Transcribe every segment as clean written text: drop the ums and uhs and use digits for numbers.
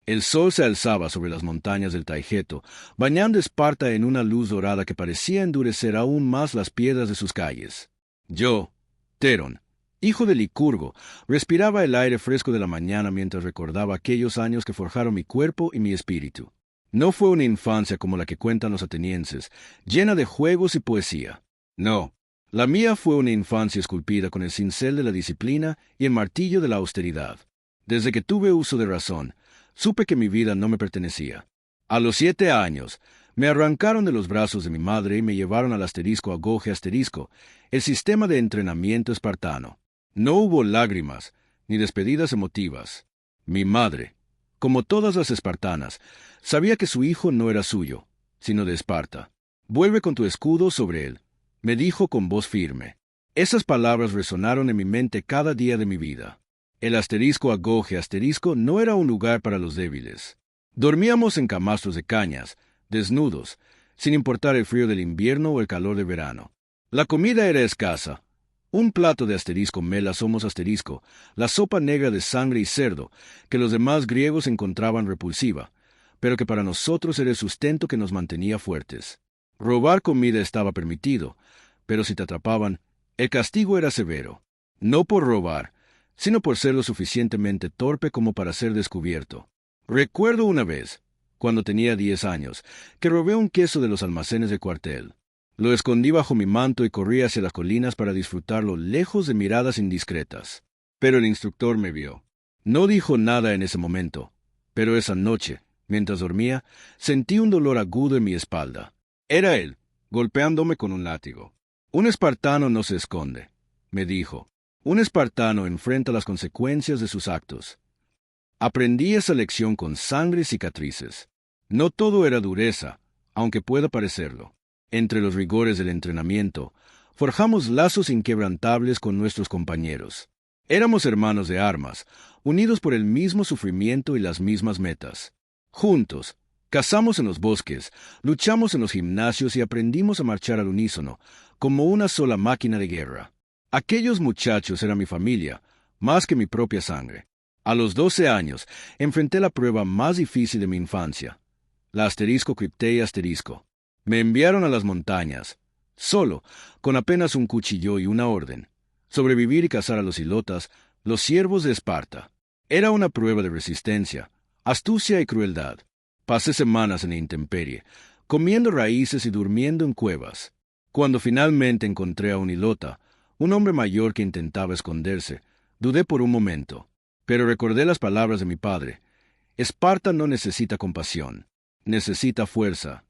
El sol se alzaba sobre las montañas del Taygeto, bañando Esparta en una luz dorada que parecía endurecer aún más las piedras de sus calles. Yo, Terón, hijo de Licurgo, respiraba el aire fresco de la mañana mientras recordaba aquellos años que forjaron mi cuerpo y mi espíritu. No fue una infancia como la que cuentan los atenienses, llena de juegos y poesía. No, la mía fue una infancia esculpida con el cincel de la disciplina y el martillo de la austeridad. Desde que tuve uso de razón, supe que mi vida no me pertenecía. A los 7 años, me arrancaron de los brazos de mi madre y me llevaron al asterisco Agoge asterisco, el sistema de entrenamiento espartano. No hubo lágrimas, ni despedidas emotivas. Mi madre, como todas las espartanas, sabía que su hijo no era suyo, sino de Esparta. Vuelve con tu escudo sobre él, me dijo con voz firme. Esas palabras resonaron en mi mente cada día de mi vida. El asterisco Agoge asterisco no era un lugar para los débiles. Dormíamos en camastros de cañas, desnudos, sin importar el frío del invierno o el calor del verano. La comida era escasa. Un plato de asterisco mela somos asterisco, la sopa negra de sangre y cerdo, que los demás griegos encontraban repulsiva, pero que para nosotros era el sustento que nos mantenía fuertes. Robar comida estaba permitido, pero si te atrapaban, el castigo era severo. No por robar, sino por ser lo suficientemente torpe como para ser descubierto. Recuerdo una vez, cuando tenía 10 años, que robé un queso de los almacenes del cuartel. Lo escondí bajo mi manto y corrí hacia las colinas para disfrutarlo lejos de miradas indiscretas. Pero el instructor me vio. No dijo nada en ese momento, pero esa noche, mientras dormía, sentí un dolor agudo en mi espalda. Era él, golpeándome con un látigo. Un espartano no se esconde, me dijo. Un espartano enfrenta las consecuencias de sus actos. Aprendí esa lección con sangre y cicatrices. No todo era dureza, aunque pueda parecerlo. Entre los rigores del entrenamiento, forjamos lazos inquebrantables con nuestros compañeros. Éramos hermanos de armas, unidos por el mismo sufrimiento y las mismas metas. Juntos, cazamos en los bosques, luchamos en los gimnasios y aprendimos a marchar al unísono, como una sola máquina de guerra. Aquellos muchachos eran mi familia, más que mi propia sangre. A los 12 años, enfrenté la prueba más difícil de mi infancia, la asterisco Criptei asterisco. Me enviaron a las montañas, solo, con apenas un cuchillo y una orden: sobrevivir y cazar a los ilotas, los siervos de Esparta. Era una prueba de resistencia, astucia y crueldad. Pasé semanas en la intemperie, comiendo raíces y durmiendo en cuevas. Cuando finalmente encontré a un ilota, un hombre mayor que intentaba esconderse, dudé por un momento, pero recordé las palabras de mi padre. Esparta no necesita compasión, necesita fuerza.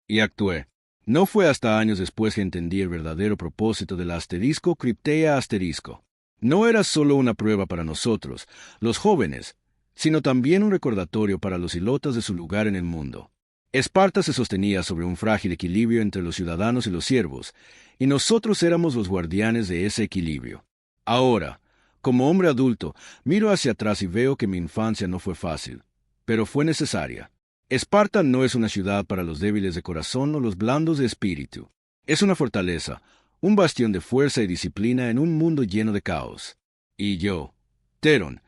Y actué. No fue hasta años después que entendí el verdadero propósito del asterisco Criptei asterisco. No era solo una prueba para nosotros, los jóvenes, sino también un recordatorio para los ilotas de su lugar en el mundo. Esparta se sostenía sobre un frágil equilibrio entre los ciudadanos y los siervos, y nosotros éramos los guardianes de ese equilibrio. Ahora, como hombre adulto, miro hacia atrás y veo que mi infancia no fue fácil, pero fue necesaria. Esparta no es una ciudad para los débiles de corazón o los blandos de espíritu. Es una fortaleza, un bastión de fuerza y disciplina en un mundo lleno de caos. Y yo, Terón,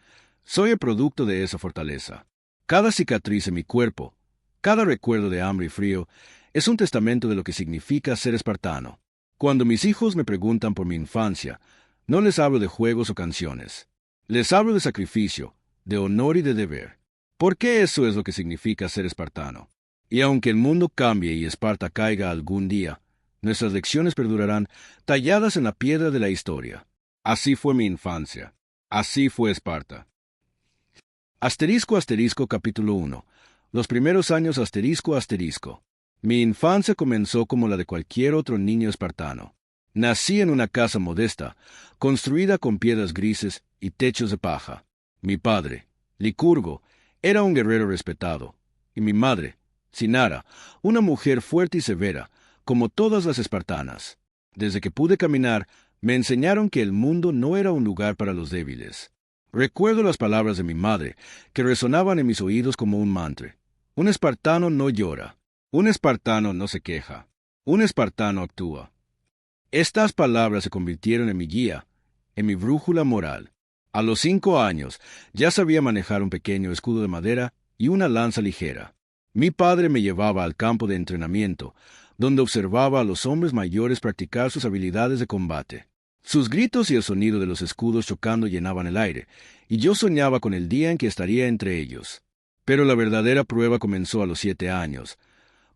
soy el producto de esa fortaleza. Cada cicatriz en mi cuerpo, cada recuerdo de hambre y frío, es un testamento de lo que significa ser espartano. Cuando mis hijos me preguntan por mi infancia, no les hablo de juegos o canciones. Les hablo de sacrificio, de honor y de deber. Porque eso es lo que significa ser espartano. Y aunque el mundo cambie y Esparta caiga algún día, nuestras lecciones perdurarán talladas en la piedra de la historia. Así fue mi infancia. Así fue Esparta. Asterisco asterisco capítulo 1. Los primeros años asterisco asterisco. Mi infancia comenzó como la de cualquier otro niño espartano. Nací en una casa modesta, construida con piedras grises y techos de paja. Mi padre, Licurgo, era un guerrero respetado, y mi madre, Cinara, una mujer fuerte y severa, como todas las espartanas. Desde que pude caminar, me enseñaron que el mundo no era un lugar para los débiles. Recuerdo las palabras de mi madre, que resonaban en mis oídos como un mantra. Un espartano no llora, un espartano no se queja, un espartano actúa. Estas palabras se convirtieron en mi guía, en mi brújula moral. A los 5 años, ya sabía manejar un pequeño escudo de madera y una lanza ligera. Mi padre me llevaba al campo de entrenamiento, donde observaba a los hombres mayores practicar sus habilidades de combate. Sus gritos y el sonido de los escudos chocando llenaban el aire, y yo soñaba con el día en que estaría entre ellos. Pero la verdadera prueba comenzó a los 7 años,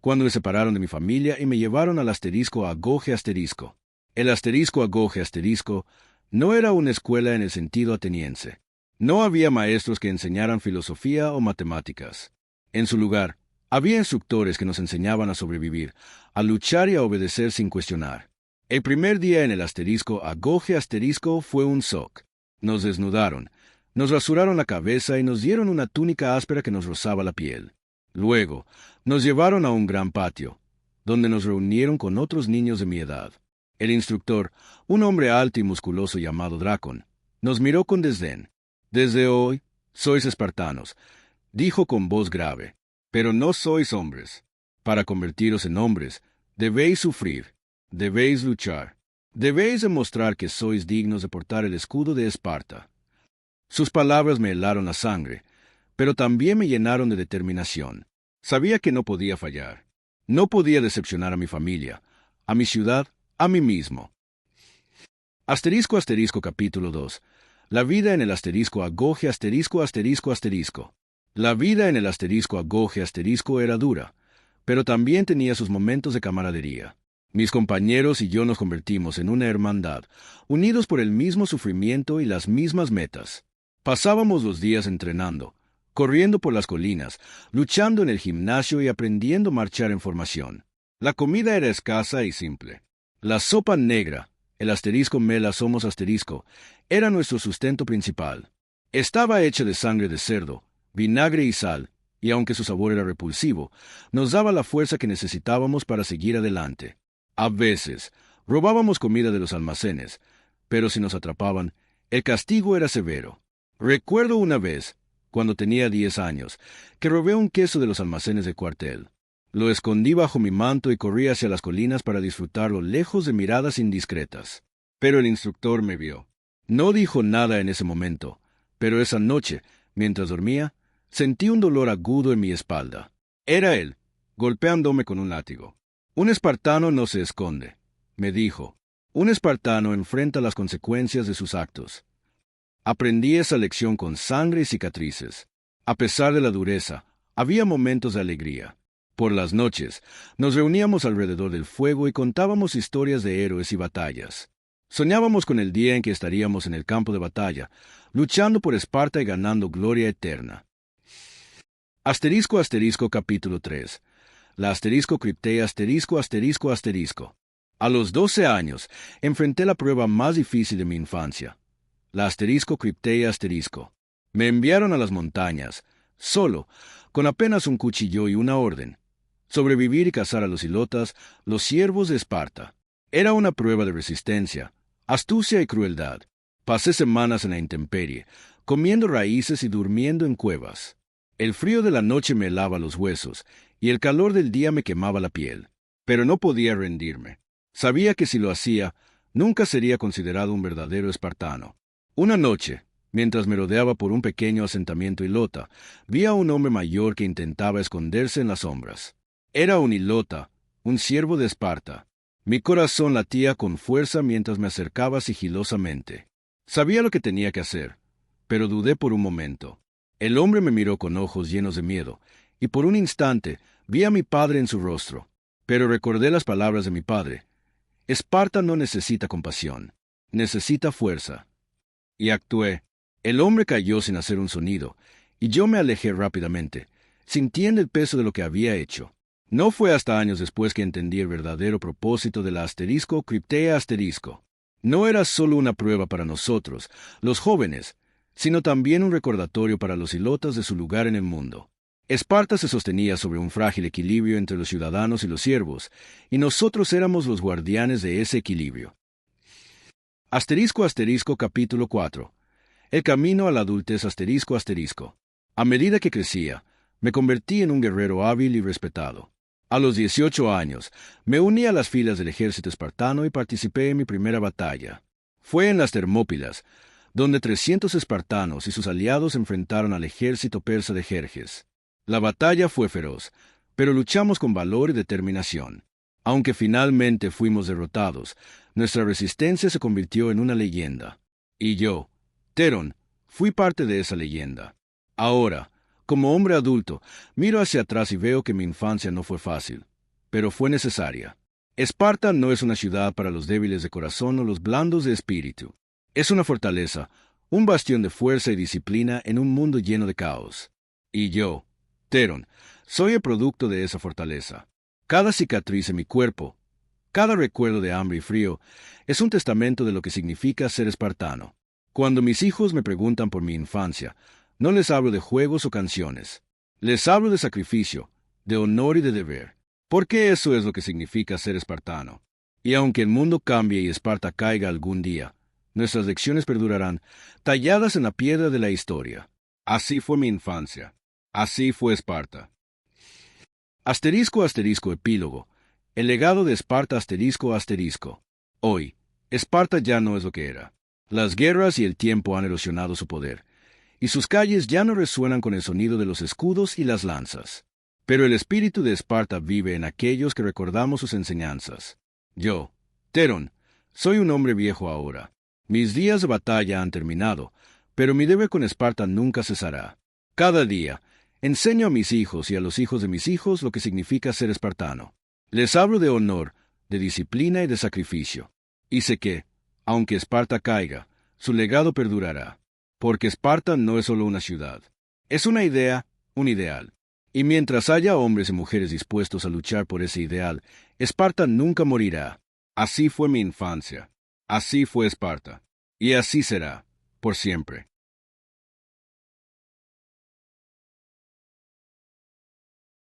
cuando me separaron de mi familia y me llevaron al asterisco Agoge asterisco. El asterisco Agoge asterisco no era una escuela en el sentido ateniense. No había maestros que enseñaran filosofía o matemáticas. En su lugar, había instructores que nos enseñaban a sobrevivir, a luchar y a obedecer sin cuestionar. El primer día en el asterisco Agoge asterisco fue un shock. Nos desnudaron, nos rasuraron la cabeza y nos dieron una túnica áspera que nos rozaba la piel. Luego, nos llevaron a un gran patio, donde nos reunieron con otros niños de mi edad. El instructor, un hombre alto y musculoso llamado Dracon, nos miró con desdén. «Desde hoy, sois espartanos», dijo con voz grave, «pero no sois hombres. Para convertiros en hombres, debéis sufrir, debéis luchar, debéis demostrar que sois dignos de portar el escudo de Esparta». Sus palabras me helaron la sangre, pero también me llenaron de determinación. Sabía que no podía fallar. No podía decepcionar a mi familia, a mi ciudad, a mí mismo. Asterisco asterisco capítulo 2. La vida en el asterisco Agoge asterisco asterisco asterisco. La vida en el asterisco Agoge asterisco era dura, pero también tenía sus momentos de camaradería. Mis compañeros y yo nos convertimos en una hermandad, unidos por el mismo sufrimiento y las mismas metas. Pasábamos los días entrenando, corriendo por las colinas, luchando en el gimnasio y aprendiendo a marchar en formación. La comida era escasa y simple. La sopa negra, el asterisco mela somos asterisco, era nuestro sustento principal. Estaba hecha de sangre de cerdo, vinagre y sal, y aunque su sabor era repulsivo, nos daba la fuerza que necesitábamos para seguir adelante. A veces, robábamos comida de los almacenes, pero si nos atrapaban, el castigo era severo. Recuerdo una vez, cuando tenía 10 años, que robé un queso de los almacenes de cuartel. Lo escondí bajo mi manto y corrí hacia las colinas para disfrutarlo lejos de miradas indiscretas. Pero el instructor me vio. No dijo nada en ese momento, pero esa noche, mientras dormía, sentí un dolor agudo en mi espalda. Era él, golpeándome con un látigo. «Un espartano no se esconde», me dijo. «Un espartano enfrenta las consecuencias de sus actos». Aprendí esa lección con sangre y cicatrices. A pesar de la dureza, había momentos de alegría. Por las noches, nos reuníamos alrededor del fuego y contábamos historias de héroes y batallas. Soñábamos con el día en que estaríamos en el campo de batalla, luchando por Esparta y ganando gloria eterna. Asterisco asterisco capítulo 3. La asterisco criptea asterisco asterisco asterisco. A los 12 años, enfrenté la prueba más difícil de mi infancia. La asterisco criptea asterisco. Me enviaron a las montañas, solo, con apenas un cuchillo y una orden: sobrevivir y cazar a los ilotas, los siervos de Esparta. Era una prueba de resistencia, astucia y crueldad. Pasé semanas en la intemperie, comiendo raíces y durmiendo en cuevas. El frío de la noche me helaba los huesos, y el calor del día me quemaba la piel. Pero no podía rendirme. Sabía que si lo hacía, nunca sería considerado un verdadero espartano. Una noche, mientras me rodeaba por un pequeño asentamiento ilota, vi a un hombre mayor que intentaba esconderse en las sombras. Era un ilota, un siervo de Esparta. Mi corazón latía con fuerza mientras me acercaba sigilosamente. Sabía lo que tenía que hacer, pero dudé por un momento. El hombre me miró con ojos llenos de miedo, y por un instante vi a mi padre en su rostro. Pero recordé las palabras de mi padre: Esparta no necesita compasión, necesita fuerza. Y actué. El hombre cayó sin hacer un sonido, y yo me alejé rápidamente, sintiendo el peso de lo que había hecho. No fue hasta años después que entendí el verdadero propósito de la asterisco criptea asterisco. No era solo una prueba para nosotros, los jóvenes, sino también un recordatorio para los ilotas de su lugar en el mundo. Esparta se sostenía sobre un frágil equilibrio entre los ciudadanos y los siervos, y nosotros éramos los guardianes de ese equilibrio. Asterisco asterisco capítulo 4. El camino a la adultez asterisco asterisco. A medida que crecía, me convertí en un guerrero hábil y respetado. A los 18 años, me uní a las filas del ejército espartano y participé en mi primera batalla. Fue en las Termópilas, donde 300 espartanos y sus aliados enfrentaron al ejército persa de Jerjes. La batalla fue feroz, pero luchamos con valor y determinación. Aunque finalmente fuimos derrotados, nuestra resistencia se convirtió en una leyenda. Y yo, Theron, fui parte de esa leyenda. Ahora, como hombre adulto, miro hacia atrás y veo que mi infancia no fue fácil, pero fue necesaria. Esparta no es una ciudad para los débiles de corazón o los blandos de espíritu. Es una fortaleza, un bastión de fuerza y disciplina en un mundo lleno de caos. Y yo, Theron, soy el producto de esa fortaleza. Cada cicatriz en mi cuerpo, cada recuerdo de hambre y frío, es un testamento de lo que significa ser espartano. Cuando mis hijos me preguntan por mi infancia, no les hablo de juegos o canciones. Les hablo de sacrificio, de honor y de deber. Porque eso es lo que significa ser espartano. Y aunque el mundo cambie y Esparta caiga algún día, nuestras lecciones perdurarán, talladas en la piedra de la historia. Así fue mi infancia. Así fue Esparta. Asterisco asterisco epílogo. El legado de Esparta asterisco asterisco. Hoy, Esparta ya no es lo que era. Las guerras y el tiempo han erosionado su poder, y sus calles ya no resuenan con el sonido de los escudos y las lanzas. Pero el espíritu de Esparta vive en aquellos que recordamos sus enseñanzas. Yo, Theron, soy un hombre viejo ahora. Mis días de batalla han terminado, pero mi deber con Esparta nunca cesará. Cada día, enseño a mis hijos y a los hijos de mis hijos lo que significa ser espartano. Les hablo de honor, de disciplina y de sacrificio. Y sé que, aunque Esparta caiga, su legado perdurará. Porque Esparta no es solo una ciudad. Es una idea, un ideal. Y mientras haya hombres y mujeres dispuestos a luchar por ese ideal, Esparta nunca morirá. Así fue mi infancia. Así fue Esparta. Y así será, por siempre.